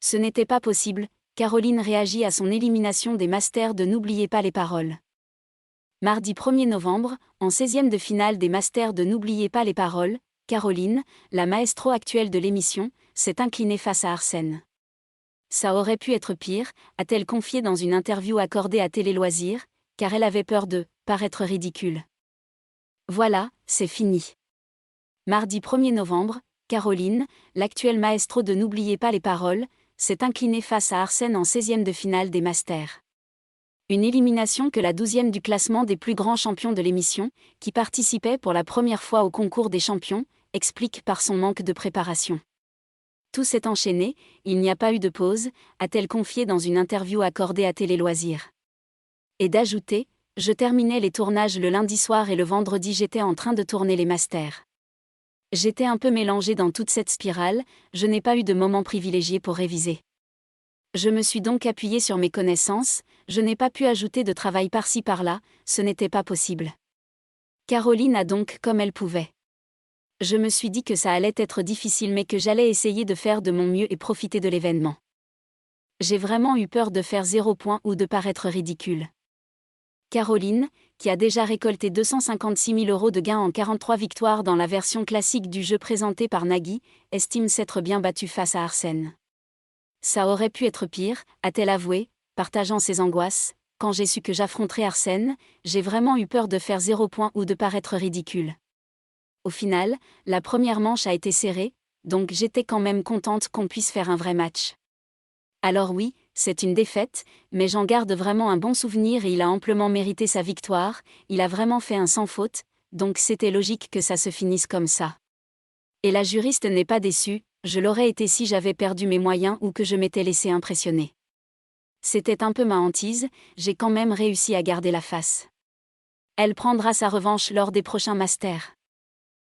Ce n'était pas possible, Caroline réagit à son élimination des Masters de N'oubliez pas les paroles. Mardi 1er novembre, en 16e de finale des Masters de N'oubliez pas les paroles, Caroline, la maestro actuelle de l'émission, s'est inclinée face à Arsène. Ça aurait pu être pire, a-t-elle confié dans une interview accordée à Télé Loisirs, car elle avait peur de paraître ridicule. Voilà, c'est fini. Mardi 1er novembre, Caroline, l'actuelle maestro de N'oubliez pas les paroles, s'est inclinée face à Arsène en 16e de finale des Masters. Une élimination que la 12e du classement des plus grands champions de l'émission, qui participait pour la première fois au concours des champions, explique par son manque de préparation. Tout s'est enchaîné, il n'y a pas eu de pause, a-t-elle confié dans une interview accordée à Télé Loisirs. Et d'ajouter, je terminais les tournages le lundi soir et le vendredi j'étais en train de tourner les Masters. J'étais un peu mélangée dans toute cette spirale, je n'ai pas eu de moment privilégié pour réviser. Je me suis donc appuyée sur mes connaissances, je n'ai pas pu ajouter de travail par-ci par-là, ce n'était pas possible. Caroline a donc comme elle pouvait. Je me suis dit que ça allait être difficile mais que j'allais essayer de faire de mon mieux et profiter de l'événement. J'ai vraiment eu peur de faire 0 point ou de paraître ridicule. Caroline, qui a déjà récolté 256 000 € de gains en 43 victoires dans la version classique du jeu présenté par Nagui, estime s'être bien battue face à Arsène. Ça aurait pu être pire, a-t-elle avoué, partageant ses angoisses. Quand j'ai su que j'affronterais Arsène, j'ai vraiment eu peur de faire 0 point ou de paraître ridicule. Au final, la première manche a été serrée, donc j'étais quand même contente qu'on puisse faire un vrai match. Alors oui, c'est une défaite, mais j'en garde vraiment un bon souvenir et il a amplement mérité sa victoire, il a vraiment fait un sans faute, donc c'était logique que ça se finisse comme ça. Et la juriste n'est pas déçue, je l'aurais été si j'avais perdu mes moyens ou que je m'étais laissé impressionner. C'était un peu ma hantise, j'ai quand même réussi à garder la face. Elle prendra sa revanche lors des prochains Masters.